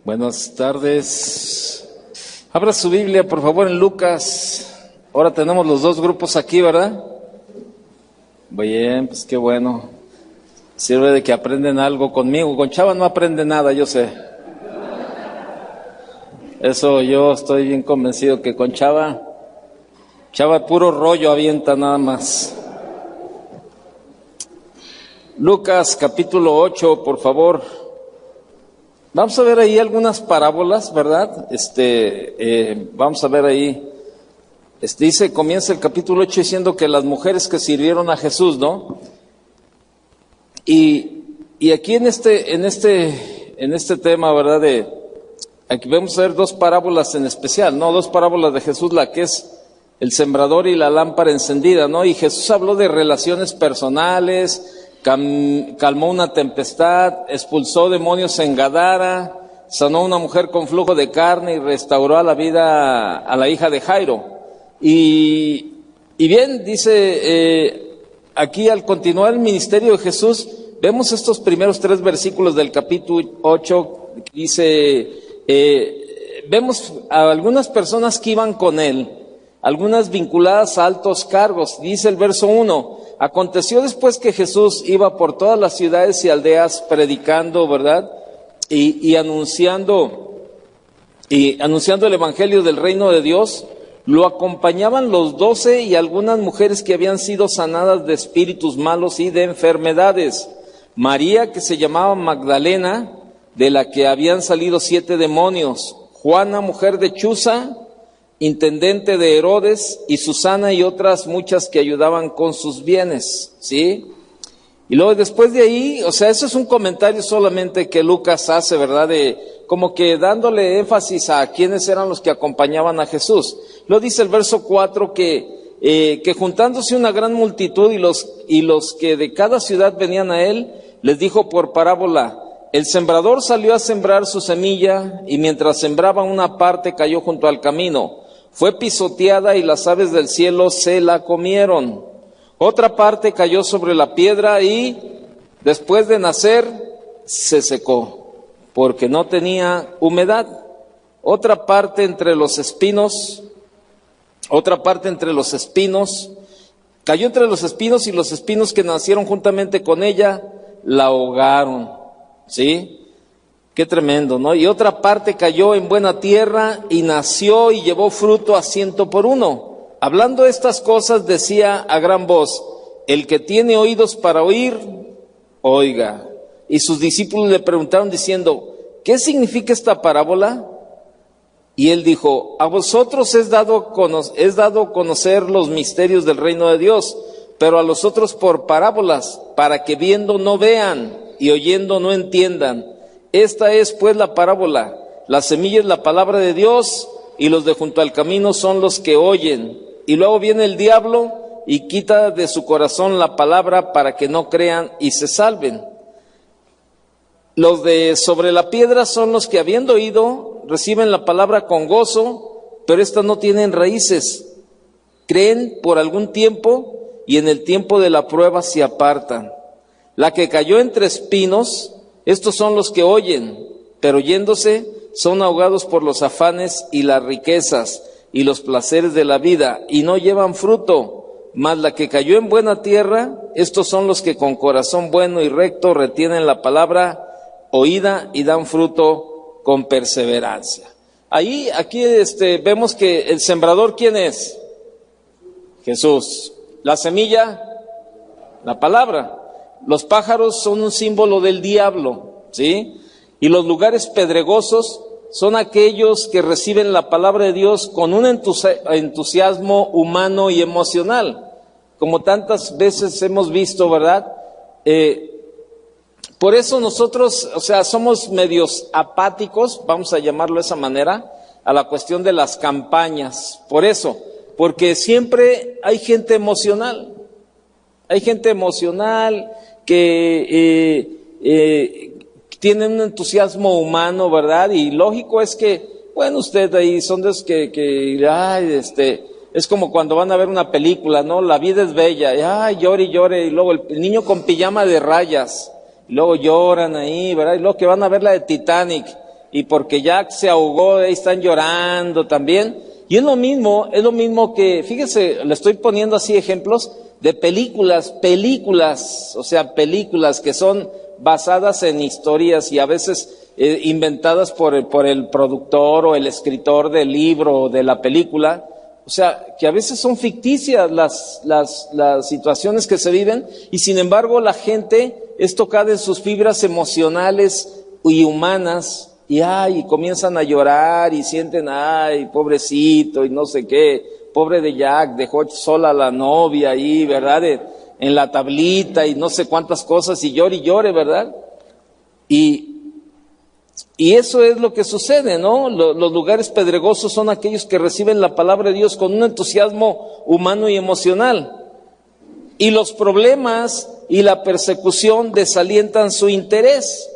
Buenas tardes. Abra su Biblia, por favor, en Lucas. Ahora tenemos los dos grupos aquí, ¿verdad? Bien, pues qué bueno. Sirve de que aprenden algo conmigo. Con Chava no aprende nada, yo sé. Eso yo estoy bien convencido que con Chava puro rollo avienta nada más. Lucas capítulo 8, por favor. Vamos a ver ahí algunas parábolas, ¿verdad? Vamos a ver ahí. Comienza el capítulo 8 diciendo que las mujeres que sirvieron a Jesús, ¿no? Y aquí en este tema, ¿verdad? Aquí vamos a ver dos parábolas en especial, ¿no? Dos parábolas de Jesús, la que es el sembrador y la lámpara encendida, ¿no? Y Jesús habló de relaciones personales, calmó una tempestad, expulsó demonios en Gadara, sanó a una mujer con flujo de carne y restauró a la vida a la hija de Jairo. Y bien, dice, aquí al continuar el ministerio de Jesús, vemos estos primeros 3 versículos del capítulo 8, dice, vemos a algunas personas que iban con él, algunas vinculadas a altos cargos. Dice el verso 1, aconteció después que Jesús iba por todas las ciudades y aldeas predicando, ¿verdad? Y anunciando el evangelio del reino de Dios. Lo acompañaban los 12 y algunas mujeres que habían sido sanadas de espíritus malos y de enfermedades. María, que se llamaba Magdalena, de la que habían salido 7 demonios. Juana, mujer de Chuza, intendente de Herodes, y Susana y otras muchas que ayudaban con sus bienes, ¿sí? Y luego después de ahí, o sea, eso es un comentario solamente que Lucas hace, ¿verdad? Como que dándole énfasis a quiénes eran los que acompañaban a Jesús. Luego dice el verso 4 que juntándose una gran multitud y los que de cada ciudad venían a él, les dijo por parábola, el sembrador salió a sembrar su semilla y mientras sembraba una parte cayó junto al camino. Fue pisoteada y las aves del cielo se la comieron. Otra parte cayó sobre la piedra y después de nacer se secó, porque no tenía humedad. Otra parte entre los espinos, cayó entre los espinos y los espinos que nacieron juntamente con ella la ahogaron. ¿Sí? Qué tremendo, ¿no? Y otra parte cayó en buena tierra y nació y llevó fruto a 100 por 1. Hablando estas cosas decía a gran voz, el que tiene oídos para oír, oiga. Y sus discípulos le preguntaron diciendo, ¿qué significa esta parábola? Y él dijo, a vosotros es dado conocer los misterios del reino de Dios, pero a los otros por parábolas, para que viendo no vean y oyendo no entiendan. Esta es pues la parábola. La semilla es la palabra de Dios y los de junto al camino son los que oyen. Y luego viene el diablo y quita de su corazón la palabra para que no crean y se salven. Los de sobre la piedra son los que habiendo oído reciben la palabra con gozo, pero éstas no tienen raíces. Creen por algún tiempo y en el tiempo de la prueba se apartan. La que cayó entre espinos, estos son los que oyen, pero yéndose son ahogados por los afanes y las riquezas y los placeres de la vida y no llevan fruto. Mas la que cayó en buena tierra, estos son los que con corazón bueno y recto retienen la palabra oída y dan fruto con perseverancia. Aquí vemos que el sembrador, ¿quién es? Jesús. La semilla, la palabra. Los pájaros son un símbolo del diablo, ¿sí? Y los lugares pedregosos son aquellos que reciben la palabra de Dios con un entusiasmo humano y emocional, como tantas veces hemos visto, ¿verdad? Por eso nosotros, somos medios apáticos, vamos a llamarlo de esa manera, a la cuestión de las campañas. Por eso, porque siempre hay gente emocional. Hay gente emocional que tiene un entusiasmo humano, ¿verdad? Y lógico es que, bueno, usted ahí son de los es como cuando van a ver una película, ¿no? La vida es bella, llore y llore, y luego el niño con pijama de rayas, y luego lloran ahí, ¿verdad? Y luego que van a ver la de Titanic, y porque Jack se ahogó, ahí están llorando también. Y es lo mismo que, fíjese, le estoy poniendo así ejemplos de películas, o sea, películas que son basadas en historias y a veces inventadas por el productor o el escritor del libro o de la película. O sea, que a veces son ficticias las situaciones que se viven y sin embargo la gente es tocada en sus fibras emocionales y humanas y comienzan a llorar y sienten, pobrecito y no sé qué, pobre de Jack, dejó sola a la novia ahí, ¿verdad? En la tablita y no sé cuántas cosas y llore, ¿verdad? Y eso es lo que sucede, ¿no? Los lugares pedregosos son aquellos que reciben la palabra de Dios con un entusiasmo humano y emocional. Y los problemas y la persecución desalientan su interés.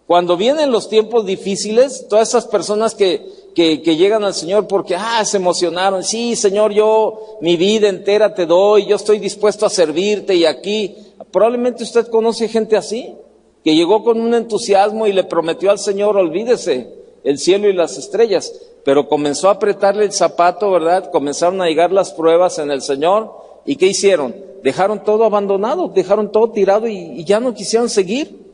Cuando vienen los tiempos difíciles, todas esas personas que llegan al Señor porque, se emocionaron, sí, Señor, yo mi vida entera te doy, yo estoy dispuesto a servirte y aquí, probablemente usted conoce gente así, que llegó con un entusiasmo y le prometió al Señor, olvídese, el cielo y las estrellas, pero comenzó a apretarle el zapato, ¿verdad? Comenzaron a llegar las pruebas en el Señor, ¿y qué hicieron? Dejaron todo abandonado, dejaron todo tirado y ya no quisieron seguir.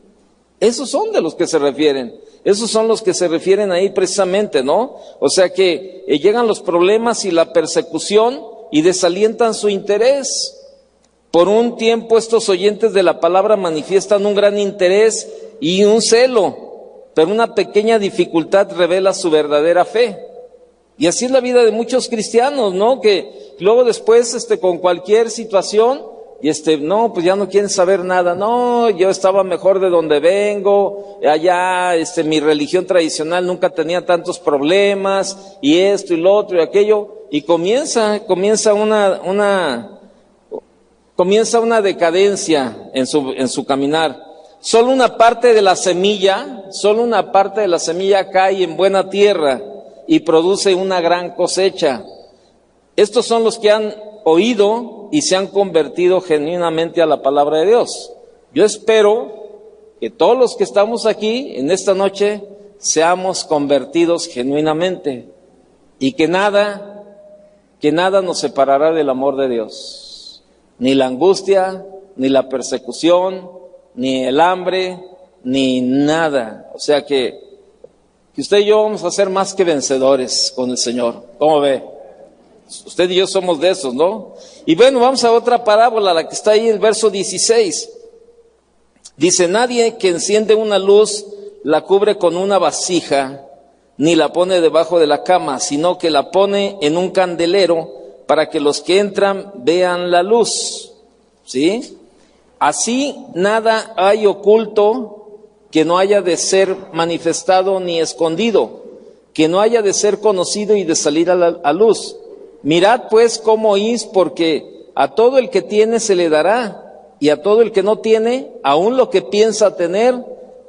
Esos son de los que se refieren, esos son los que se refieren ahí precisamente, ¿no? O sea que llegan los problemas y la persecución y desalientan su interés. Por un tiempo estos oyentes de la palabra manifiestan un gran interés y un celo, pero una pequeña dificultad revela su verdadera fe. Y así es la vida de muchos cristianos, ¿no? Que luego después, con cualquier situación, no, pues ya no quieren saber nada. No, yo estaba mejor de donde vengo, allá, mi religión tradicional nunca tenía tantos problemas, y esto y lo otro y aquello, y comienza una decadencia en su caminar. Solo una parte de la semilla cae en buena tierra y produce una gran cosecha. Estos son los que han oído y se han convertido genuinamente a la palabra de Dios. Yo espero que todos los que estamos aquí en esta noche seamos convertidos genuinamente y que nada nos separará del amor de Dios. Ni la angustia, ni la persecución, ni el hambre, ni nada. O sea que usted y yo vamos a ser más que vencedores con el Señor. ¿Cómo ve? Usted y yo somos de esos, ¿no? Y bueno, vamos a otra parábola, la que está ahí en el verso 16. Dice, nadie que enciende una luz la cubre con una vasija, ni la pone debajo de la cama, sino que la pone en un candelero para que los que entran vean la luz. ¿Sí? Así nada hay oculto que no haya de ser manifestado ni escondido, que no haya de ser conocido y de salir a luz. Mirad pues cómo oís, porque a todo el que tiene se le dará, y a todo el que no tiene, aun lo que piensa tener,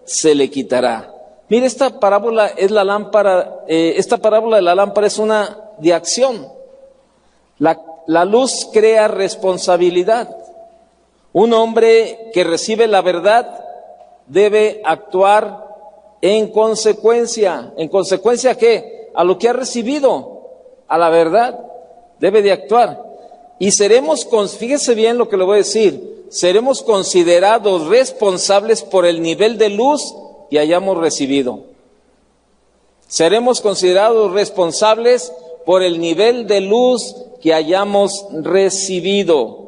se le quitará. Mire, esta parábola de la lámpara es una de acción. La luz crea responsabilidad. Un hombre que recibe la verdad debe actuar en consecuencia. ¿En consecuencia a qué? A lo que ha recibido, a la verdad. Debe de actuar. Y fíjese bien lo que le voy a decir, seremos considerados responsables por el nivel de luz que hayamos recibido. Seremos considerados responsables por el nivel de luz que hayamos recibido.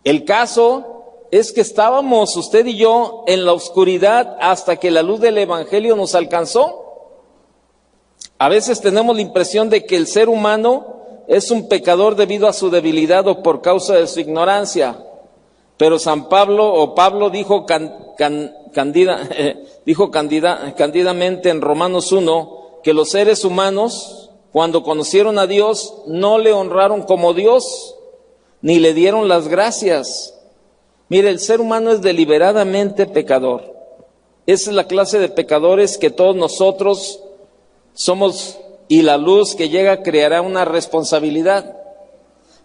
El caso es que estábamos usted y yo en la oscuridad hasta que la luz del Evangelio nos alcanzó. A veces tenemos la impresión de que el ser humano es un pecador debido a su debilidad o por causa de su ignorancia. Pero Pablo dijo candidamente en Romanos 1 que los seres humanos, cuando conocieron a Dios, no le honraron como Dios, ni le dieron las gracias. Mire, el ser humano es deliberadamente pecador. Esa es la clase de pecadores que todos nosotros somos, y la luz que llega creará una responsabilidad.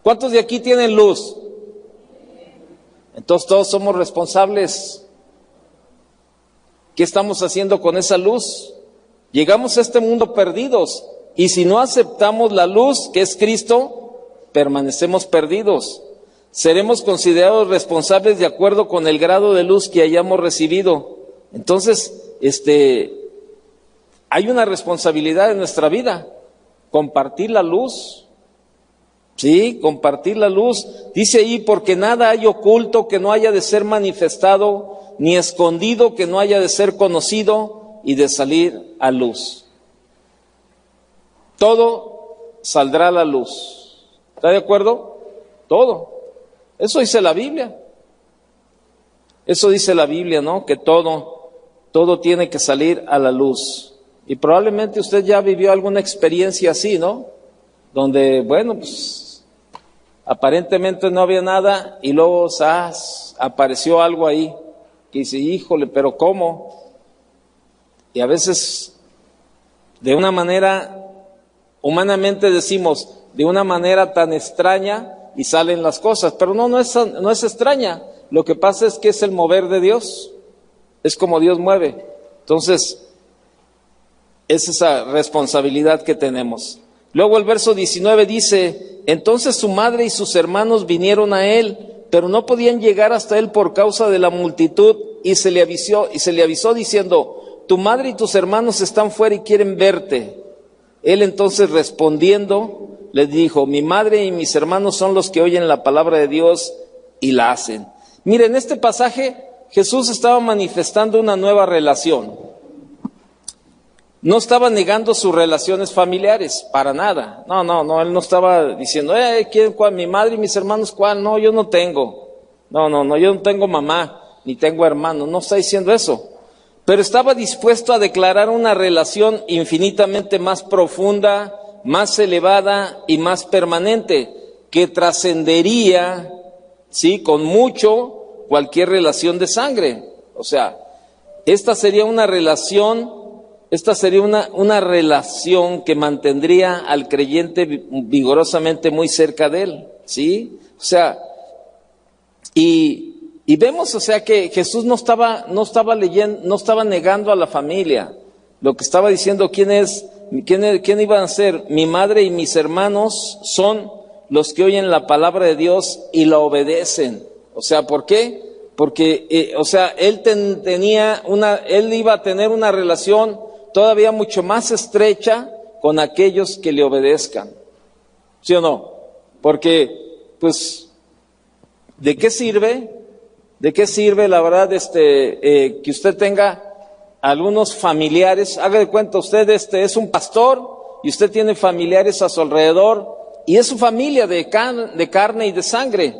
¿Cuántos de aquí tienen luz? Entonces todos somos responsables. ¿Qué estamos haciendo con esa luz? Llegamos a este mundo perdidos, y si no aceptamos la luz, que es Cristo, permanecemos perdidos. Seremos considerados responsables de acuerdo con el grado de luz que hayamos recibido. Entonces, hay una responsabilidad en nuestra vida, compartir la luz. Sí, compartir la luz. Dice ahí, porque nada hay oculto que no haya de ser manifestado, ni escondido que no haya de ser conocido y de salir a luz. Todo saldrá a la luz. ¿Está de acuerdo? Todo. Eso dice la Biblia. Eso dice la Biblia, ¿no? Que todo tiene que salir a la luz. Y probablemente usted ya vivió alguna experiencia así, ¿no? Donde, bueno, pues aparentemente no había nada y luego apareció algo ahí. Que dice, híjole, pero ¿cómo? Y a veces, de una manera, humanamente decimos, de una manera tan extraña, y salen las cosas, pero no es extraña. Lo que pasa es que es el mover de Dios, es como Dios mueve. Entonces, es esa responsabilidad que tenemos. Luego el verso 19 dice, entonces su madre y sus hermanos vinieron a él, pero no podían llegar hasta él por causa de la multitud, y se le avisó diciendo, tu madre y tus hermanos están fuera y quieren verte. Él entonces respondiendo, les dijo, mi madre y mis hermanos son los que oyen la palabra de Dios y la hacen. Miren, en este pasaje Jesús estaba manifestando una nueva relación. No estaba negando sus relaciones familiares, para nada. No, él no estaba diciendo, ¿quién, cuál? Mi madre y mis hermanos, ¿cuál? No, yo no tengo. No, yo no tengo mamá, ni tengo hermano. No está diciendo eso. Pero estaba dispuesto a declarar una relación infinitamente más profunda, más elevada y más permanente, que trascendería, sí, con mucho cualquier relación de sangre. O sea, esta sería una relación que mantendría al creyente vigorosamente muy cerca de él, ¿sí? O sea, y vemos, o sea, que Jesús no estaba negando a la familia. Lo que estaba diciendo, ¿quién iban a ser? Mi madre y mis hermanos son los que oyen la palabra de Dios y la obedecen. O sea, ¿por qué? Porque, él iba a tener una relación todavía mucho más estrecha con aquellos que le obedezcan. ¿Sí o no? Porque, pues, ¿de qué sirve? ¿De qué sirve, la verdad, que usted tenga algunos familiares? Haga de cuenta, usted es un pastor y usted tiene familiares a su alrededor y es su familia de carne y de sangre,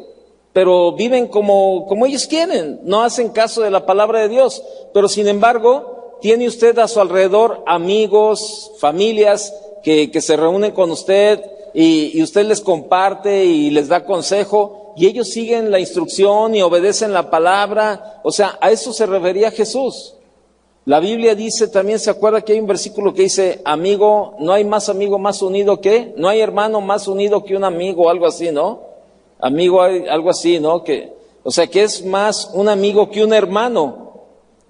pero viven como ellos quieren, no hacen caso de la palabra de Dios, pero sin embargo tiene usted a su alrededor amigos, familias que se reúnen con usted y usted les comparte y les da consejo y ellos siguen la instrucción y obedecen la palabra. O sea, a eso se refería Jesús. La Biblia dice, también se acuerda que hay un versículo que dice, amigo, no hay más amigo más unido que, no hay hermano más unido que un amigo, algo así, ¿no? Amigo, algo así, ¿no? O sea, que es más un amigo que un hermano.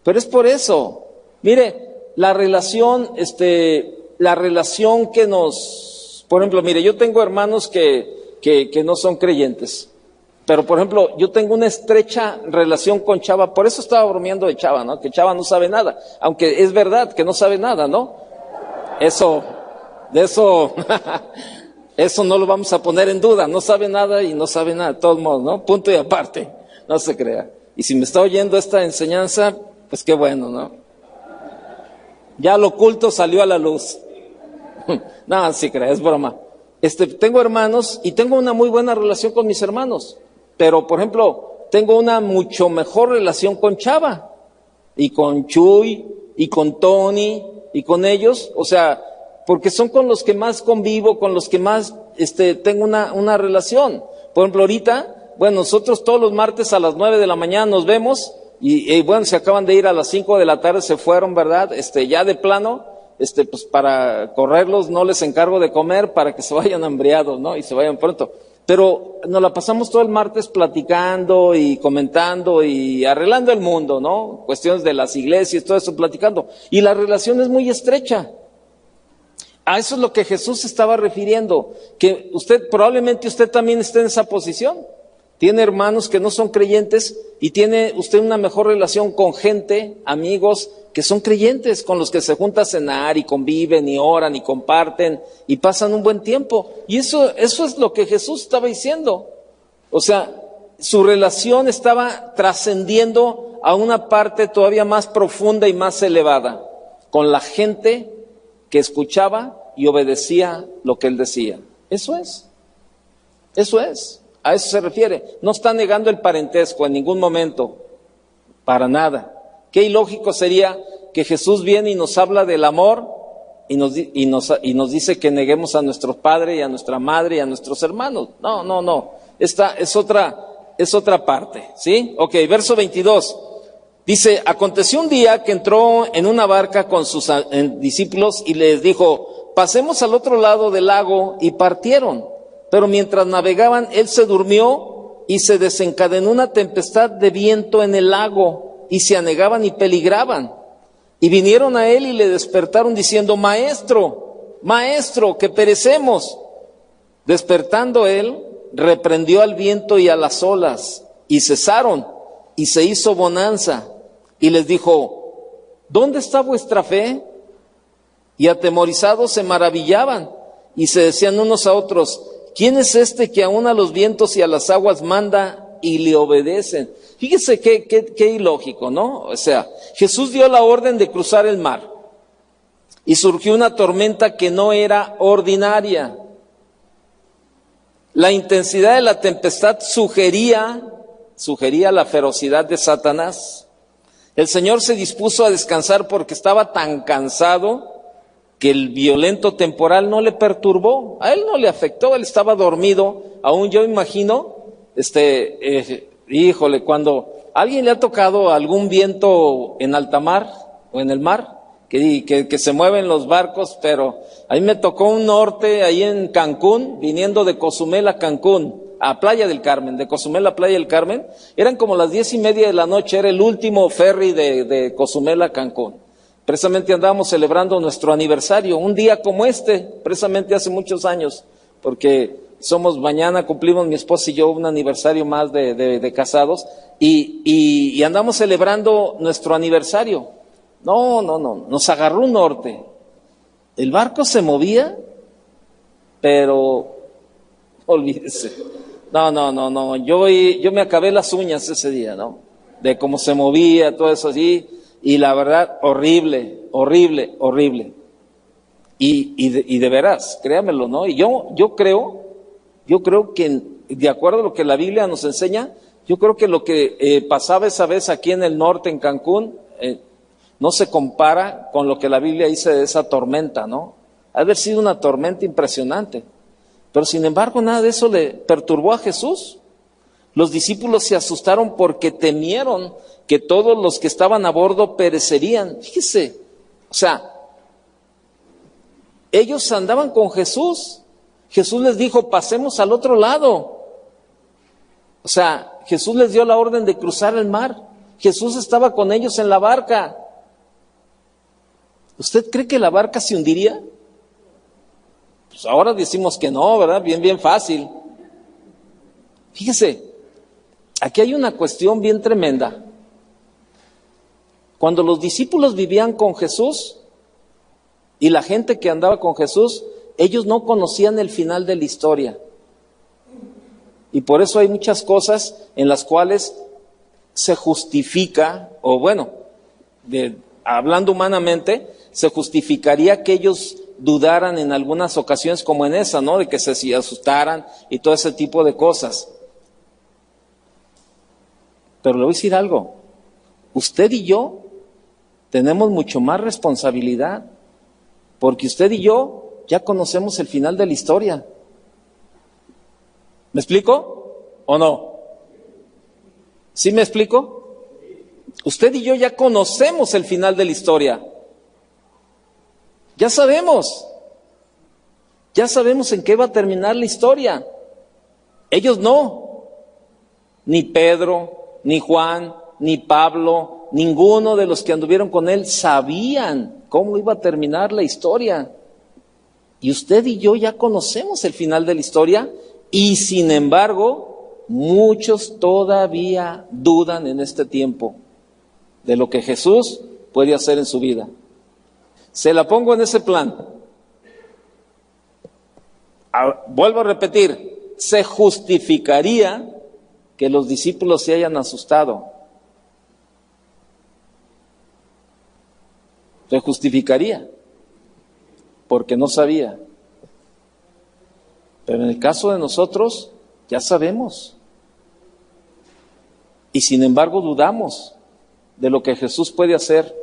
Pero es por eso. Mire, la relación que nos, por ejemplo, mire, yo tengo hermanos que no son creyentes. Pero, por ejemplo, yo tengo una estrecha relación con Chava, por eso estaba bromeando de Chava, ¿no? Que Chava no sabe nada, aunque es verdad que no sabe nada, ¿no? Eso no lo vamos a poner en duda, no sabe nada y no sabe nada, de todos modos, ¿no? Punto y aparte, no se crea. Y si me está oyendo esta enseñanza, pues qué bueno, ¿no? Ya lo oculto salió a la luz. No, sí crea, es broma. Tengo hermanos y tengo una muy buena relación con mis hermanos. Pero, por ejemplo, tengo una mucho mejor relación con Chava, y con Chuy, y con Tony, y con ellos, o sea, porque son con los que más convivo, con los que más tengo una relación. Por ejemplo, ahorita, bueno, nosotros todos los martes a las 9 de la mañana nos vemos, y bueno, se acaban de ir a las 5 de la tarde, se fueron, ¿verdad? Ya de plano, pues para correrlos no les encargo de comer para que se vayan hambriados, ¿no? Y se vayan pronto. pero nos la pasamos todo el martes platicando y comentando y arreglando el mundo, ¿no? Cuestiones de las iglesias, todo eso platicando. Y la relación es muy estrecha. A eso es lo que Jesús estaba refiriendo, que probablemente usted también esté en esa posición. Tiene hermanos que no son creyentes y tiene usted una mejor relación con gente, amigos que son creyentes, con los que se junta a cenar y conviven y oran y comparten y pasan un buen tiempo. Y eso es lo que Jesús estaba diciendo. O sea, su relación estaba trascendiendo a una parte todavía más profunda y más elevada, con la gente que escuchaba y obedecía lo que él decía. Eso es. A eso se refiere. No está negando el parentesco en ningún momento, para nada. Qué ilógico sería que Jesús viene y nos habla del amor y nos dice que neguemos a nuestro padre y a nuestra madre y a nuestros hermanos. No. Esta es otra parte, ¿sí? Ok, verso 22. Dice, aconteció un día que entró en una barca con sus discípulos y les dijo, pasemos al otro lado del lago, y partieron. Pero mientras navegaban, él se durmió y se desencadenó una tempestad de viento en el lago, y se anegaban y peligraban. Y vinieron a él y le despertaron diciendo, Maestro, que perecemos. Despertando él, reprendió al viento y a las olas, y cesaron, y se hizo bonanza. Y les dijo, ¿dónde está vuestra fe? Y atemorizados se maravillaban, y se decían unos a otros, ¿quién es este que aún a los vientos y a las aguas manda y le obedecen? Fíjese qué ilógico, ¿no? O sea, Jesús dio la orden de cruzar el mar y surgió una tormenta que no era ordinaria. La intensidad de la tempestad sugería la ferocidad de Satanás. El Señor se dispuso a descansar porque estaba tan cansado que el violento temporal no le perturbó, a él no le afectó, él estaba dormido. Aún yo imagino, híjole, cuando a alguien le ha tocado algún viento en alta mar o en el mar, que se mueven los barcos, pero a mí me tocó un norte ahí en Cancún, viniendo de Cozumel a Cancún, a Playa del Carmen, de Cozumel a Playa del Carmen, eran como las 10:30 de la noche, era el último ferry de Cozumel a Cancún. Precisamente andábamos celebrando nuestro aniversario, un día como este, precisamente hace muchos años, porque mañana cumplimos mi esposa y yo un aniversario más de casados, y andamos celebrando nuestro aniversario. No, nos agarró un norte. El barco se movía, pero olvídese. No, yo me acabé las uñas ese día, ¿no? De cómo se movía, todo eso así. Y la verdad, horrible. Y de veras, créamelo, ¿no? Y yo creo que, de acuerdo a lo que la Biblia nos enseña, yo creo que lo que pasaba esa vez aquí en el norte, en Cancún, no se compara con lo que la Biblia dice de esa tormenta, ¿no? Ha de haber sido una tormenta impresionante. Pero sin embargo, nada de eso le perturbó a Jesús. Los discípulos se asustaron porque temieron que todos los que estaban a bordo perecerían. Fíjese, o sea, ellos andaban con Jesús. Jesús les dijo, pasemos al otro lado. O sea, Jesús les dio la orden de cruzar el mar. Jesús estaba con ellos en la barca. ¿Usted cree que la barca se hundiría? Pues ahora decimos que no, ¿verdad? Bien fácil. Fíjese, aquí hay una cuestión bien tremenda. Cuando los discípulos vivían con Jesús y la gente que andaba con Jesús, ellos no conocían el final de la historia. Y por eso hay muchas cosas en las cuales se justifica, o bueno, hablando humanamente, se justificaría que ellos dudaran en algunas ocasiones como en esa, ¿no? De que se asustaran y todo ese tipo de cosas. Pero le voy a decir algo, usted y yo tenemos mucho más responsabilidad, porque usted y yo ya conocemos el final de la historia. ¿Me explico o no? ¿Sí me explico? Usted y yo ya conocemos el final de la historia. Ya sabemos en qué va a terminar la historia. Ellos no, ni Pedro, ni Juan, ni Pablo, ninguno de los que anduvieron con él sabían cómo iba a terminar la historia. Y usted y yo ya conocemos el final de la historia, y sin embargo, muchos todavía dudan en este tiempo de lo que Jesús puede hacer en su vida. Se la pongo en ese plan. Vuelvo a repetir, se justificaría que los discípulos se hayan asustado. Se justificaría, porque no sabía. Pero en el caso de nosotros, ya sabemos. Y sin embargo dudamos de lo que Jesús puede hacer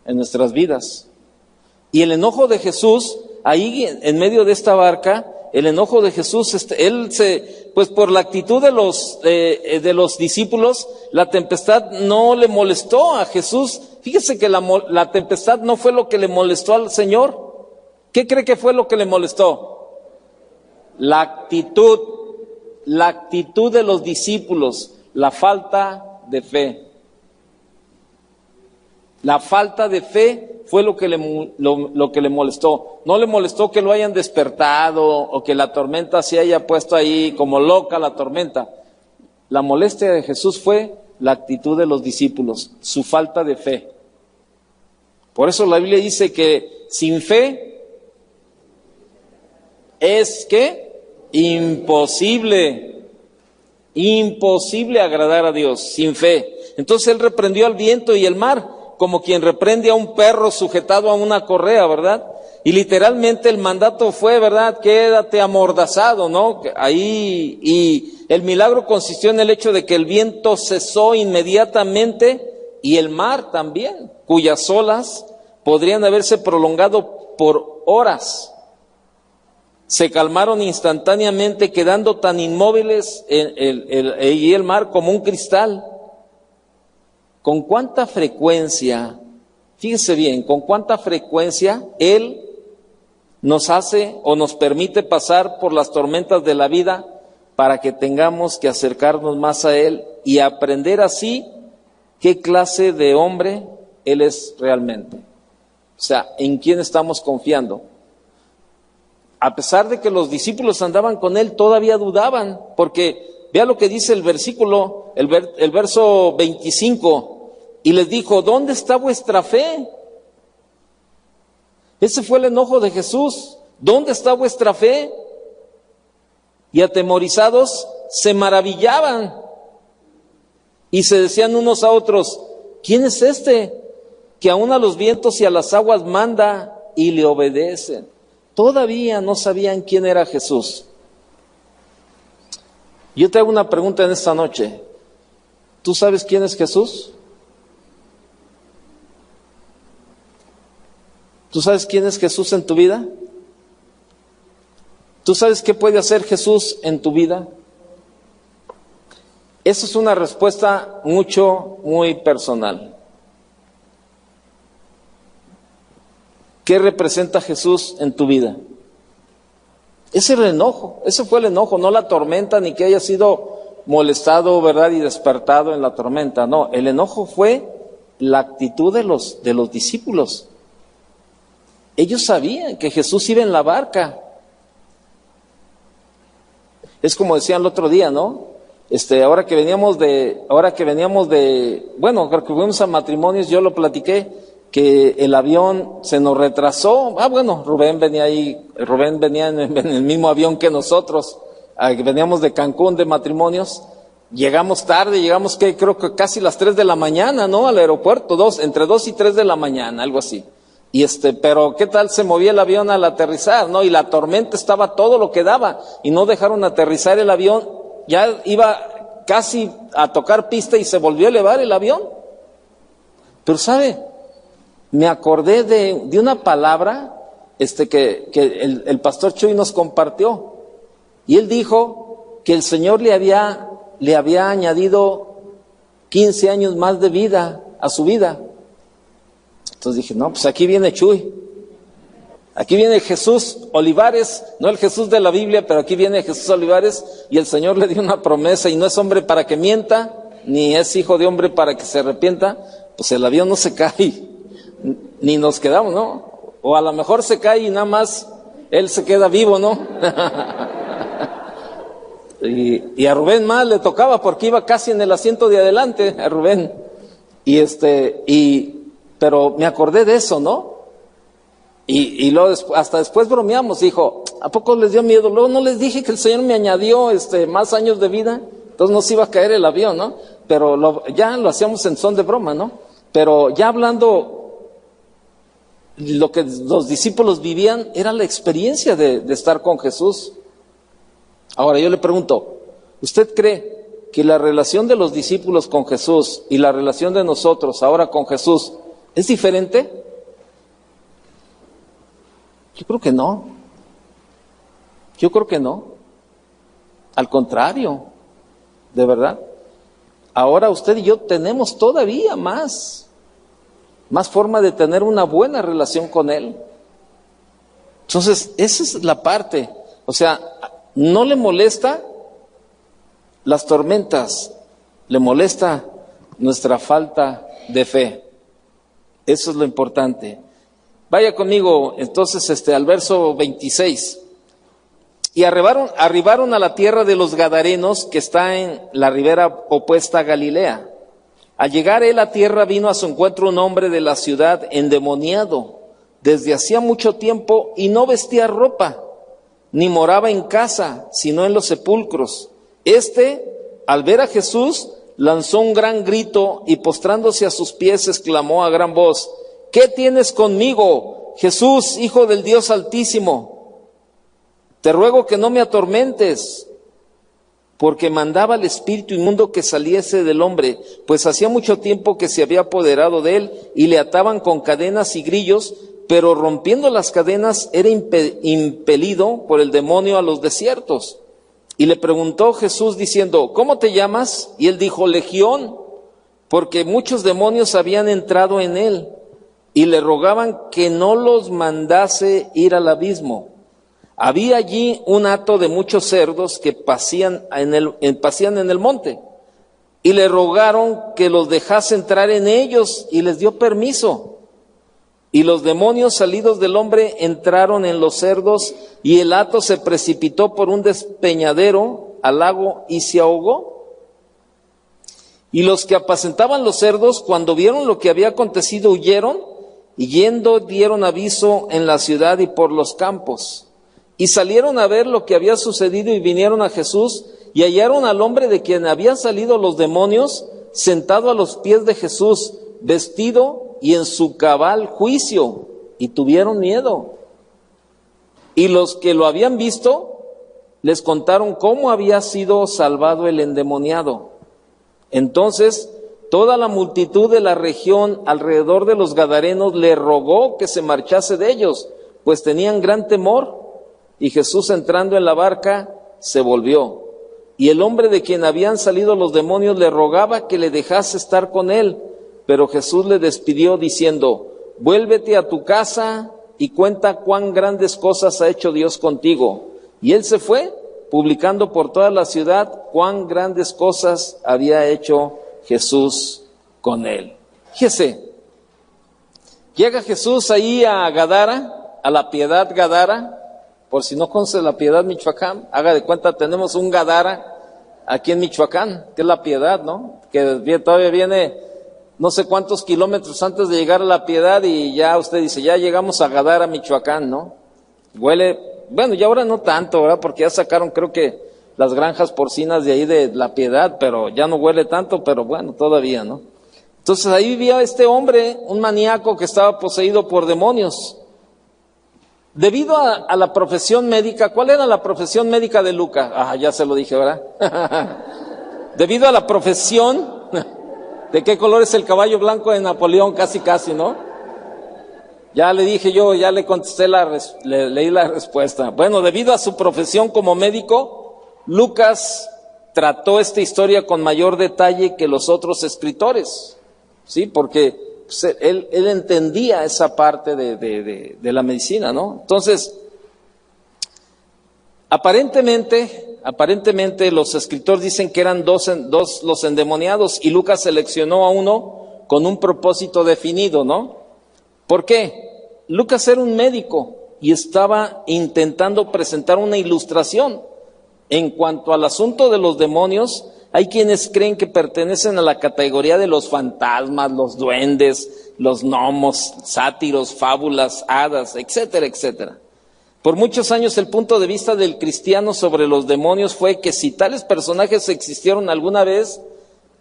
en nuestras vidas. Y el enojo de Jesús, ahí en medio de esta barca, el enojo de Jesús, pues por la actitud de los discípulos, la tempestad no le molestó a Jesús. Fíjese que la tempestad no fue lo que le molestó al Señor. ¿Qué cree que fue lo que le molestó? La actitud de los discípulos, la falta de fe. La falta de fe fue lo que le molestó. No le molestó que lo hayan despertado o que la tormenta se haya puesto ahí como loca la tormenta. La molestia de Jesús fue la actitud de los discípulos, su falta de fe. Por eso la Biblia dice que sin fe es que imposible agradar a Dios, sin fe. Entonces Él reprendió al viento y el mar, como quien reprende a un perro sujetado a una correa, ¿verdad? Y literalmente el mandato fue, ¿verdad? Quédate amordazado, ¿no? Ahí, y el milagro consistió en el hecho de que el viento cesó inmediatamente y el mar también, cuyas olas podrían haberse prolongado por horas. Se calmaron instantáneamente, quedando tan inmóviles y el mar como un cristal. ¿Con cuánta frecuencia, fíjese bien, con cuánta frecuencia Él nos hace o nos permite pasar por las tormentas de la vida para que tengamos que acercarnos más a Él y aprender así qué clase de hombre Él es realmente? O sea, ¿en quién estamos confiando? A pesar de que los discípulos andaban con Él, todavía dudaban, porque vea lo que dice el versículo, el verso 25, y les dijo, ¿dónde está vuestra fe? Ese fue el enojo de Jesús. ¿Dónde está vuestra fe? Y atemorizados se maravillaban y se decían unos a otros, ¿quién es este que aún a los vientos y a las aguas manda y le obedecen? Todavía no sabían quién era Jesús. Yo te hago una pregunta en esta noche. ¿Tú sabes quién es Jesús? ¿Tú sabes quién es Jesús en tu vida? ¿Tú sabes qué puede hacer Jesús en tu vida? Esa es una respuesta muy personal. ¿Qué representa Jesús en tu vida? Ese es el enojo, ese fue el enojo, no la tormenta, ni que haya sido molestado, ¿verdad? Y despertado en la tormenta. No, el enojo fue la actitud de los discípulos. Ellos sabían que Jesús iba en la barca. Es como decían el otro día, ¿no? Ahora que veníamos de, bueno, creo que fuimos a matrimonios, yo lo platiqué, que el avión se nos retrasó. Bueno, Rubén venía en el mismo avión que nosotros, veníamos de Cancún de matrimonios, llegamos tarde, creo que casi las 3 de la mañana, ¿no? Al aeropuerto, entre 2 y 3 de la mañana, algo así. Pero ¿qué tal se movía el avión al aterrizar, no? Y la tormenta estaba todo lo que daba, y no dejaron aterrizar el avión, ya iba casi a tocar pista y se volvió a elevar el avión. Pero ¿sabe? Me acordé de una palabra que el pastor Chuy nos compartió, y él dijo que el Señor le había añadido 15 años más de vida a su vida. Entonces dije, no, pues aquí viene Chuy. Aquí viene Jesús Olivares, no el Jesús de la Biblia, pero aquí viene Jesús Olivares y el Señor le dio una promesa y no es hombre para que mienta, ni es hijo de hombre para que se arrepienta. Pues el avión no se cae, ni nos quedamos, ¿no? O a lo mejor se cae y nada más él se queda vivo, ¿no? y a Rubén más le tocaba porque iba casi en el asiento de adelante, a Rubén. Pero me acordé de eso, ¿no? Y luego hasta después bromeamos, dijo, ¿a poco les dio miedo? Luego no les dije que el Señor me añadió más años de vida, entonces no se iba a caer el avión, ¿no? Pero ya lo hacíamos en son de broma, ¿no? Pero ya hablando, lo que los discípulos vivían era la experiencia de estar con Jesús. Ahora yo le pregunto, ¿usted cree que la relación de los discípulos con Jesús y la relación de nosotros ahora con Jesús es diferente? Yo creo que no. Yo creo que no. Al contrario, de verdad. Ahora usted y yo tenemos todavía más forma de tener una buena relación con Él. Entonces, esa es la parte. O sea, no le molesta las tormentas, le molesta nuestra falta de fe. Eso es lo importante. Vaya conmigo entonces al verso 26. Y arribaron a la tierra de los Gadarenos, que está en la ribera opuesta a Galilea. Al llegar él a tierra, vino a su encuentro un hombre de la ciudad endemoniado desde hacía mucho tiempo y no vestía ropa, ni moraba en casa, sino en los sepulcros. Al ver a Jesús, lanzó un gran grito y postrándose a sus pies exclamó a gran voz: ¿Qué tienes conmigo, Jesús, Hijo del Dios Altísimo? Te ruego que no me atormentes, porque mandaba al espíritu inmundo que saliese del hombre, pues hacía mucho tiempo que se había apoderado de él, y le ataban con cadenas y grillos, pero rompiendo las cadenas era impelido por el demonio a los desiertos. Y le preguntó Jesús diciendo: ¿Cómo te llamas? Y él dijo: Legión, porque muchos demonios habían entrado en él. Y le rogaban que no los mandase ir al abismo. Había allí un hato de muchos cerdos que pasían en el monte. Y le rogaron que los dejase entrar en ellos, y les dio permiso. Y los demonios salidos del hombre entraron en los cerdos, y el hato se precipitó por un despeñadero al lago y se ahogó. Y los que apacentaban los cerdos, cuando vieron lo que había acontecido, huyeron, y yendo dieron aviso en la ciudad y por los campos. Y salieron a ver lo que había sucedido y vinieron a Jesús y hallaron al hombre de quien habían salido los demonios sentado a los pies de Jesús, vestido y en su cabal juicio, y tuvieron miedo. Y los que lo habían visto les contaron cómo había sido salvado el endemoniado. Entonces toda la multitud de la región alrededor de los Gadarenos le rogó que se marchase de ellos, pues tenían gran temor. Y Jesús, entrando en la barca, se volvió. Y el hombre de quien habían salido los demonios le rogaba que le dejase estar con él. Pero Jesús le despidió diciendo: Vuélvete a tu casa y cuenta cuán grandes cosas ha hecho Dios contigo. Y él se fue, publicando por toda la ciudad cuán grandes cosas había hecho Jesús con él. Fíjese, llega Jesús ahí a Gadara, a la Piedad Gadara. Por si no conoce la Piedad, Michoacán, haga de cuenta, tenemos un Gadara aquí en Michoacán, que es la Piedad, ¿no? Que todavía viene no sé cuántos kilómetros antes de llegar a la Piedad y ya usted dice, ya llegamos a Gadara, Michoacán, ¿no? Huele, bueno, ya ahora no tanto, ¿verdad? Porque ya sacaron, creo que las granjas porcinas de ahí de la Piedad, pero ya no huele tanto, pero bueno, todavía, ¿no? Entonces ahí vivía este hombre, un maníaco que estaba poseído por demonios. Debido a la profesión médica, ¿cuál era la profesión médica de Lucas? Ya se lo dije, ¿verdad? Debido a la profesión, ¿de qué color es el caballo blanco de Napoleón? Casi, ¿no? Ya le dije yo, ya le contesté, leí la respuesta. Bueno, debido a su profesión como médico, Lucas trató esta historia con mayor detalle que los otros escritores, ¿sí? Porque pues, él entendía esa parte de la medicina, ¿no? Entonces, aparentemente los escritores dicen que eran dos los endemoniados, y Lucas seleccionó a uno con un propósito definido, ¿no? ¿Por qué? Lucas era un médico y estaba intentando presentar una ilustración. En cuanto al asunto de los demonios, hay quienes creen que pertenecen a la categoría de los fantasmas, los duendes, los gnomos, sátiros, fábulas, hadas, etcétera, etcétera. Por muchos años el punto de vista del cristiano sobre los demonios fue que si tales personajes existieron alguna vez,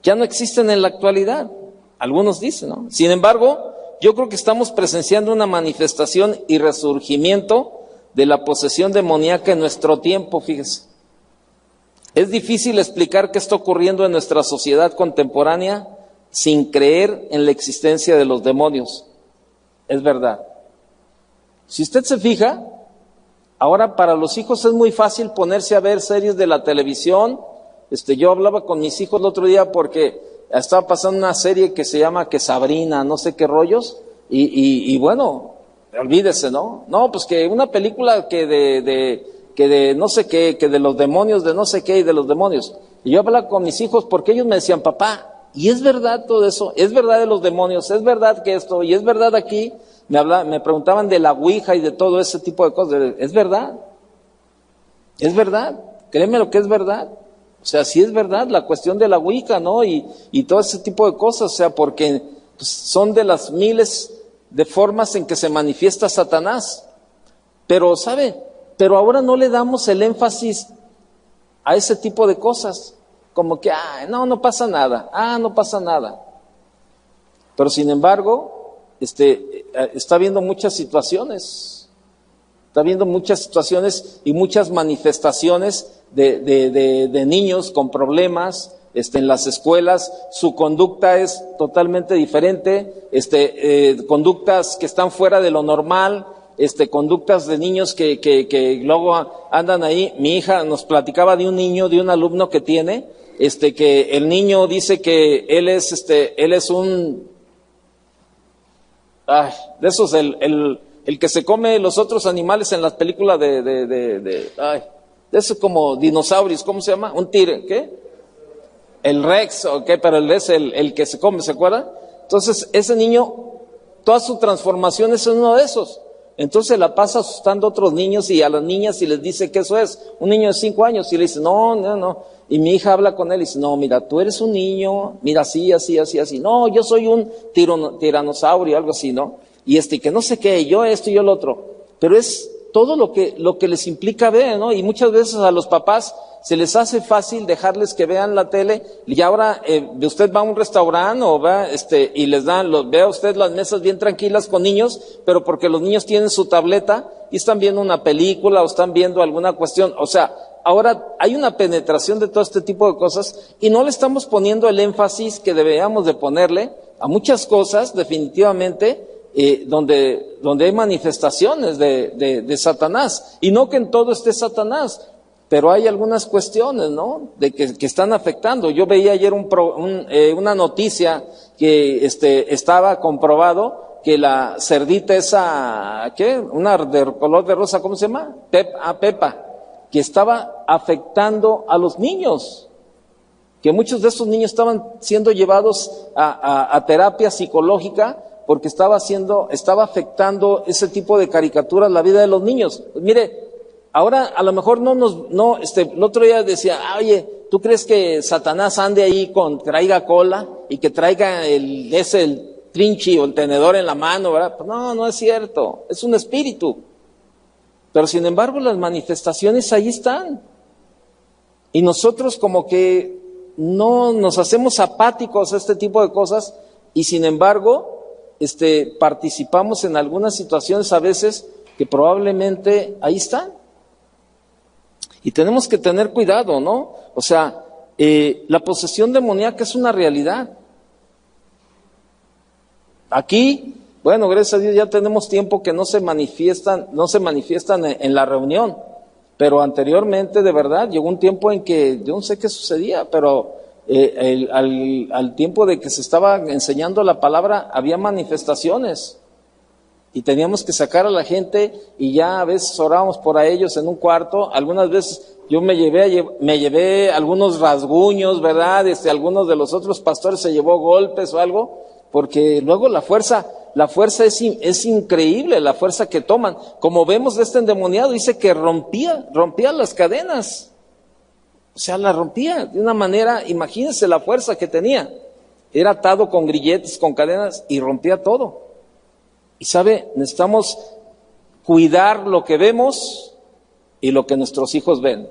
ya no existen en la actualidad. Algunos dicen, ¿no? Sin embargo, yo creo que estamos presenciando una manifestación y resurgimiento de la posesión demoníaca en nuestro tiempo, fíjese. Es difícil explicar qué está ocurriendo en nuestra sociedad contemporánea sin creer en la existencia de los demonios. Es verdad. Si usted se fija, ahora para los hijos es muy fácil ponerse a ver series de la televisión. Yo hablaba con mis hijos el otro día porque estaba pasando una serie que se llama que Sabrina, no sé qué rollos, y bueno, olvídese, ¿no? No, pues que una película que de no sé qué, que de los demonios, de no sé qué y de los demonios. Y yo hablaba con mis hijos porque ellos me decían, papá, ¿y es verdad todo eso? ¿Es verdad de los demonios? ¿Es verdad que esto? ¿Y es verdad aquí? Me preguntaban de la ouija y de todo ese tipo de cosas. ¿Es verdad? ¿Es verdad? Créeme lo que es verdad. O sea, sí es verdad la cuestión de la ouija, ¿no? Y todo ese tipo de cosas, o sea, porque pues, son de las miles de formas en que se manifiesta Satanás. Pero, ¿sabe? Pero ahora no le damos el énfasis a ese tipo de cosas. Como que, no pasa nada. No pasa nada. Pero sin embargo, está habiendo muchas situaciones. Está habiendo muchas situaciones y muchas manifestaciones de niños con problemas en las escuelas. Su conducta es totalmente diferente. Conductas que están fuera de lo normal. Conductas de niños que luego andan ahí. Mi hija nos platicaba de un niño, de un alumno que tiene, que el niño dice que él es un, de esos, el que se come los otros animales en las películas de esos como dinosaurios, ¿cómo se llama? Un tigre, ¿qué? El Rex, pero él es el que se come, ¿se acuerdan? Entonces, ese niño, toda su transformación es uno de esos. Entonces la pasa asustando a otros niños y a las niñas y les dice que eso es. Un niño de 5 años y le dice, no. Y mi hija habla con él y dice, no, mira, tú eres un niño, mira, así. No, yo soy un tiranosaurio, algo así, ¿no? Y que no sé qué, yo esto y yo lo otro. Pero es todo lo que les implica ver, ¿no? Y muchas veces a los papás se les hace fácil dejarles que vean la tele, y ahora usted va a un restaurante o va y les dan, vea usted las mesas bien tranquilas con niños, pero porque los niños tienen su tableta y están viendo una película o están viendo alguna cuestión. O sea, ahora hay una penetración de todo este tipo de cosas y no le estamos poniendo el énfasis que deberíamos de ponerle a muchas cosas, definitivamente, donde hay manifestaciones de Satanás, y no que en todo esté Satanás, pero hay algunas cuestiones, ¿no? De que están afectando. Yo veía ayer una noticia que estaba comprobado que la cerdita esa, una de color de rosa, ¿cómo se llama? Pepa, que estaba afectando a los niños, que muchos de esos niños estaban siendo llevados a terapia psicológica porque estaba afectando ese tipo de caricaturas la vida de los niños. Pues mire, ahora a lo mejor el otro día decía, oye, ¿tú crees que Satanás ande ahí traiga cola y que traiga el trinchi o el tenedor en la mano, verdad? Pues no es cierto, es un espíritu. Pero sin embargo las manifestaciones ahí están. Y nosotros como que no nos hacemos apáticos a este tipo de cosas y sin embargo participamos en algunas situaciones a veces que probablemente ahí están. Y tenemos que tener cuidado, ¿no? O sea, la posesión demoníaca es una realidad. Aquí, bueno, gracias a Dios ya tenemos tiempo que no se manifiestan en la reunión. Pero anteriormente, de verdad, llegó un tiempo en que yo no sé qué sucedía, pero al tiempo de que se estaba enseñando la palabra, había manifestaciones. Y teníamos que sacar a la gente y ya a veces orábamos por a ellos en un cuarto. Algunas veces yo me llevé algunos rasguños, ¿verdad? Algunos de los otros pastores se llevó golpes o algo, porque luego la fuerza es increíble, la fuerza que toman. Como vemos de este endemoniado, dice que rompía las cadenas. O sea, la rompía de una manera, imagínense la fuerza que tenía. Era atado con grilletes, con cadenas y rompía todo. Y sabe, necesitamos cuidar lo que vemos y lo que nuestros hijos ven.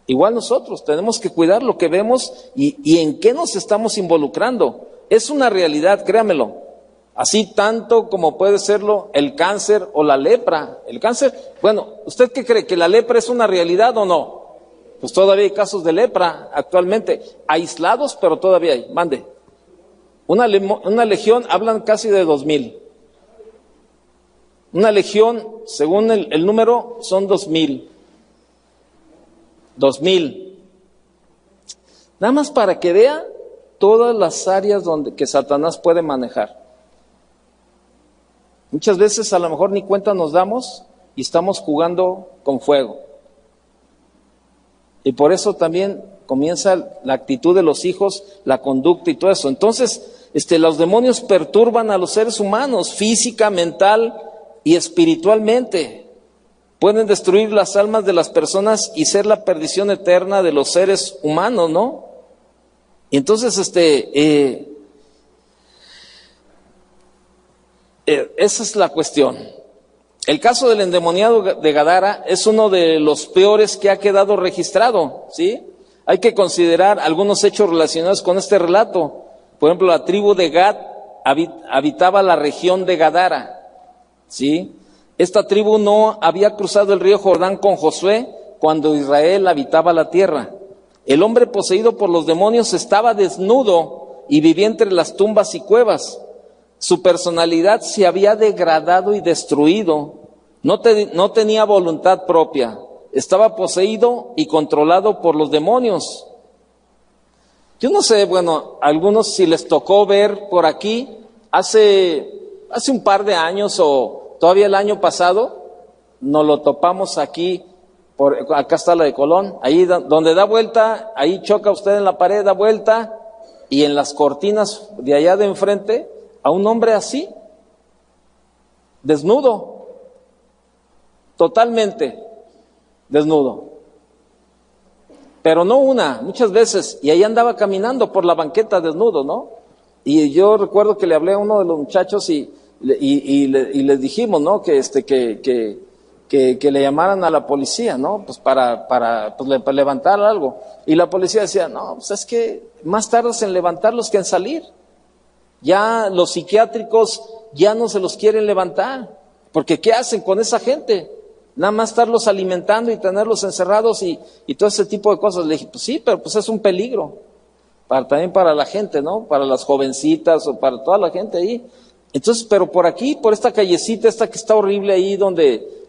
Igual nosotros tenemos que cuidar lo que vemos y en qué nos estamos involucrando. Es una realidad, créamelo. Así tanto como puede serlo el cáncer o la lepra. El cáncer, bueno, ¿usted qué cree? ¿Que la lepra es una realidad o no? Pues todavía hay casos de lepra actualmente, aislados, pero todavía hay. Mande. Una legión, hablan casi de 2,000. Una legión, según el número, son 2,000. 2,000. Nada más para que vea todas las áreas que Satanás puede manejar. Muchas veces a lo mejor ni cuenta nos damos y estamos jugando con fuego. Y por eso también comienza la actitud de los hijos, la conducta y todo eso. Entonces, los demonios perturban a los seres humanos física, mental y espiritualmente. Pueden destruir las almas de las personas y ser la perdición eterna de los seres humanos, ¿no? Y entonces, esa es la cuestión. El caso del endemoniado de Gadara es uno de los peores que ha quedado registrado, ¿sí? Hay que considerar algunos hechos relacionados con este relato. Por ejemplo, la tribu de Gad habitaba la región de Gadara, ¿sí? Esta tribu no había cruzado el río Jordán con Josué cuando Israel habitaba la tierra. El hombre poseído por los demonios estaba desnudo y vivía entre las tumbas y cuevas. Su personalidad se había degradado y destruido. No tenía voluntad propia. Estaba poseído y controlado por los demonios. Yo no sé, bueno, algunos si les tocó ver por aquí, hace un par de años o todavía el año pasado, nos lo topamos aquí, acá está la de Colón, ahí donde da vuelta, ahí choca usted en la pared, da vuelta, y en las cortinas de allá de enfrente, a un hombre así, desnudo, totalmente desnudo. Pero no muchas veces, y ahí andaba caminando por la banqueta desnudo, ¿no? Y yo recuerdo que le hablé a uno de los muchachos y les dijimos, ¿no? Que le llamaran a la policía, ¿no? Pues para levantar algo. Y la policía decía, no, pues es que más tardas en levantarlos que en salir. Ya los psiquiátricos ya no se los quieren levantar, porque ¿qué hacen con esa gente? Nada más estarlos alimentando y tenerlos encerrados y todo ese tipo de cosas. Le dije, pues sí, pero pues es un peligro, también para la gente, ¿no? Para las jovencitas o para toda la gente ahí. Entonces, pero por aquí, por esta callecita, esta que está horrible ahí,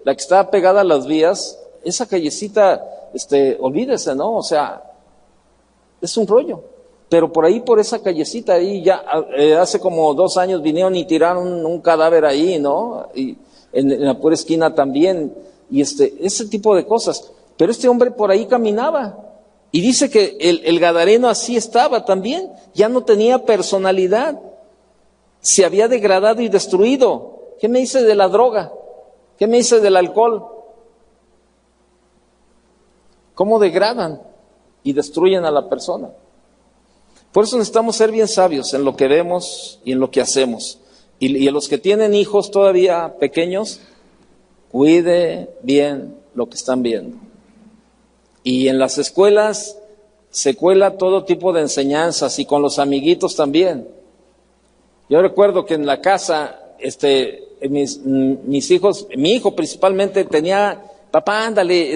la que está pegada a las vías, esa callecita, olvídese, ¿no? O sea, es un rollo. Pero por ahí, por esa callecita ahí, ya hace como 2 años vinieron y tiraron un cadáver ahí, ¿no? Y en la pura esquina también, y ese tipo de cosas. Pero este hombre por ahí caminaba, y dice que el gadareno así estaba también, ya no tenía personalidad, se había degradado y destruido. ¿Qué me dice de la droga? ¿Qué me dice del alcohol? ¿Cómo degradan y destruyen a la persona? Por eso necesitamos ser bien sabios en lo que vemos y en lo que hacemos. Y a los que tienen hijos todavía pequeños, cuide bien lo que están viendo. Y en las escuelas se cuela todo tipo de enseñanzas y con los amiguitos también. Yo recuerdo que en la casa, mis hijos, mi hijo principalmente tenía, papá, ándale,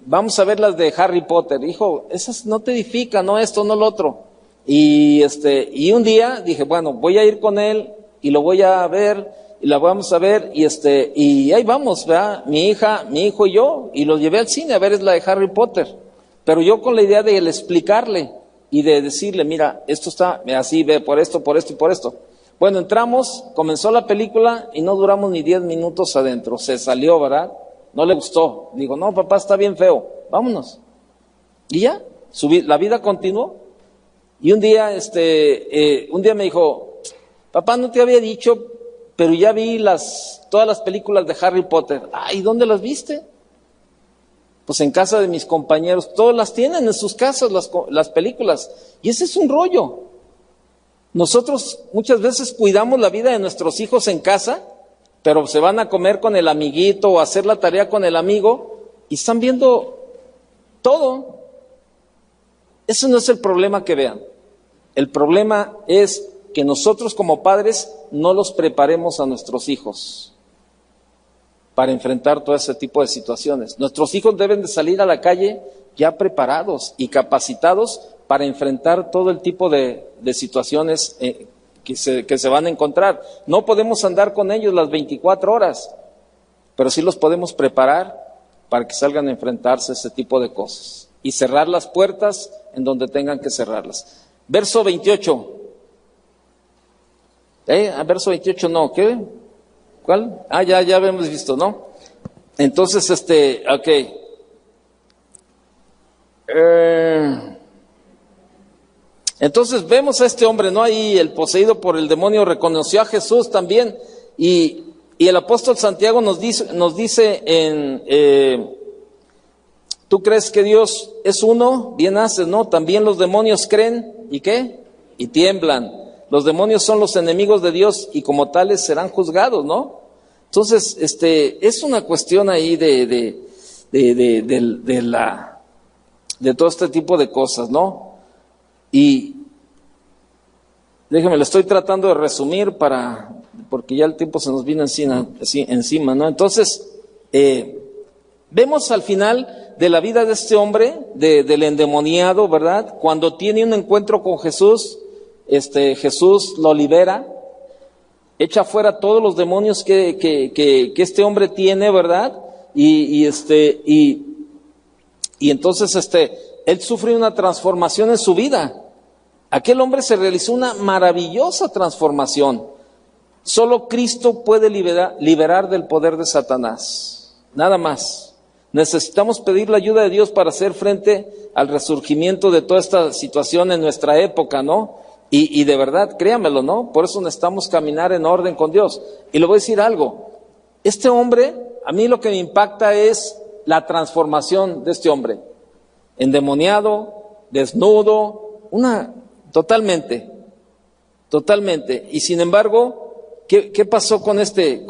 vamos a ver las de Harry Potter. Hijo, esas no te edifican, no esto, no lo otro. Y un día dije, bueno, voy a ir con él y lo voy a ver y la vamos a ver y ahí vamos, ¿verdad? Mi hijo y yo, y lo llevé al cine a ver es la de Harry Potter. pero yo con la idea de explicarle y de decirle, mira, esto está así, ve por esto y por esto. Bueno, entramos, comenzó la película y no duramos ni 10 minutos adentro, se salió, ¿verdad? No le gustó. Digo, no, papá, está bien feo, vámonos. Y ya, la vida continuó. Y un día me dijo, papá, no te había dicho, pero ya vi todas las películas de Harry Potter. ¿Y dónde las viste? Pues en casa de mis compañeros, todos las tienen en sus casas, las películas. Y ese es un rollo. Nosotros muchas veces cuidamos la vida de nuestros hijos en casa, pero se van a comer con el amiguito o a hacer la tarea con el amigo y están viendo todo. Ese no es el problema que vean. El problema es que nosotros como padres no los preparemos a nuestros hijos para enfrentar todo ese tipo de situaciones. Nuestros hijos deben de salir a la calle ya preparados y capacitados para enfrentar todo el tipo de situaciones que se van a encontrar. No podemos andar con ellos las 24 horas, pero sí los podemos preparar para que salgan a enfrentarse a ese tipo de cosas y cerrar las puertas en donde tengan que cerrarlas. Verso 28. Verso 28 no, ¿qué? ¿Cuál? Ya habíamos visto, ¿no? Entonces, ok. Entonces vemos a este hombre, ¿no? Ahí el poseído por el demonio reconoció a Jesús también y el apóstol Santiago nos dice ¿tú crees que Dios es uno? Bien haces, ¿no? También los demonios creen, ¿y qué? Y tiemblan. Los demonios son los enemigos de Dios y como tales serán juzgados, ¿no? Entonces, es una cuestión ahí de todo este tipo de cosas, ¿no? Y déjeme, lo estoy tratando de resumir porque ya el tiempo se nos vino encima, ¿no? Entonces, vemos al final de la vida de este hombre, del endemoniado, ¿verdad? Cuando tiene un encuentro con Jesús, Jesús lo libera, echa fuera todos los demonios que este hombre tiene, ¿verdad? Y entonces él sufre una transformación en su vida. Aquel hombre se realizó una maravillosa transformación. Solo Cristo puede liberar del poder de Satanás. Nada más. Necesitamos pedir la ayuda de Dios para hacer frente al resurgimiento de toda esta situación en nuestra época, ¿no? Y de verdad, créanmelo, ¿no? Por eso necesitamos caminar en orden con Dios. Y le voy a decir algo. Este hombre, a mí lo que me impacta es la transformación de este hombre. Endemoniado, desnudo, totalmente. Y sin embargo, ¿qué pasó con este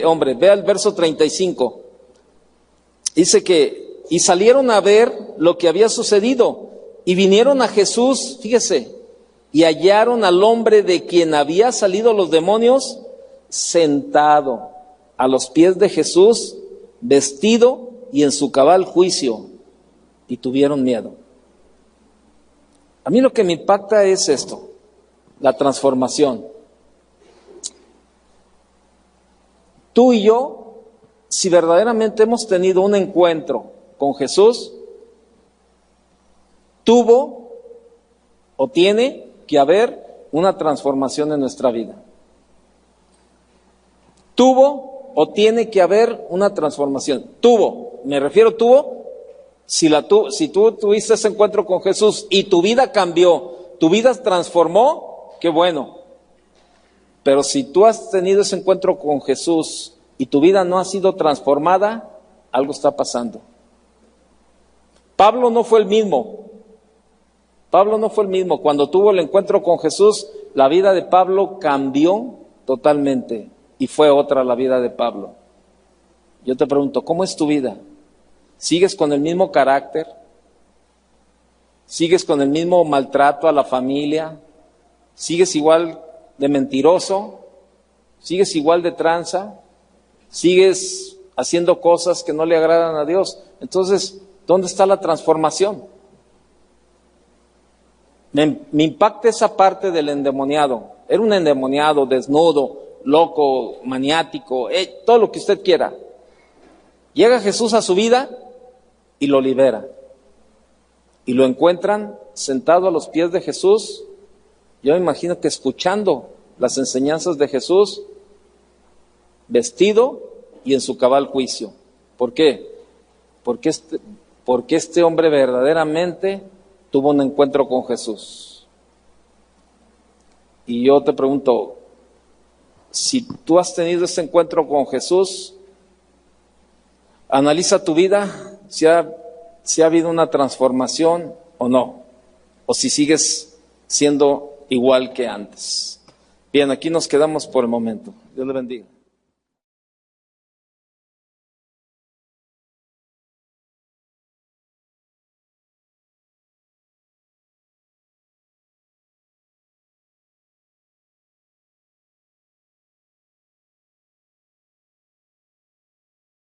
hombre? Vea el verso 35. Dice que, y salieron a ver lo que había sucedido, y vinieron a Jesús, fíjese, y hallaron al hombre de quien había salido los demonios, sentado a los pies de Jesús, vestido y en su cabal juicio, y tuvieron miedo. A mí lo que me impacta es esto, la transformación. Tú y yo, si verdaderamente hemos tenido un encuentro con Jesús, tuvo o tiene que haber una transformación en nuestra vida. Tuvo o tiene que haber una transformación. Me refiero si tú tuviste ese encuentro con Jesús y tu vida cambió, tu vida se transformó, qué bueno. Pero si tú has tenido ese encuentro con Jesús y tu vida no ha sido transformada, algo está pasando. Pablo no fue el mismo. Cuando tuvo el encuentro con Jesús, la vida de Pablo cambió totalmente y fue otra la vida de Pablo. Yo te pregunto, ¿cómo es tu vida? ¿Sigues con el mismo carácter? ¿Sigues con el mismo maltrato a la familia? ¿Sigues igual de mentiroso? ¿Sigues igual de tranza? ¿Sigues haciendo cosas que no le agradan a Dios? Entonces, ¿dónde está la transformación? Me impacta esa parte del endemoniado. Era un endemoniado, desnudo, loco, maniático, todo lo que usted quiera. Llega Jesús a su vida y lo libera. y lo encuentran sentado a los pies de Jesús, yo me imagino que escuchando las enseñanzas de Jesús, vestido y en su cabal juicio. ¿Por qué? Porque este hombre verdaderamente tuvo un encuentro con Jesús. Y yo te pregunto, si tú has tenido ese encuentro con Jesús, analiza tu vida, si ha habido una transformación o no, o si sigues siendo igual que antes. Bien, aquí nos quedamos por el momento. Dios le bendiga.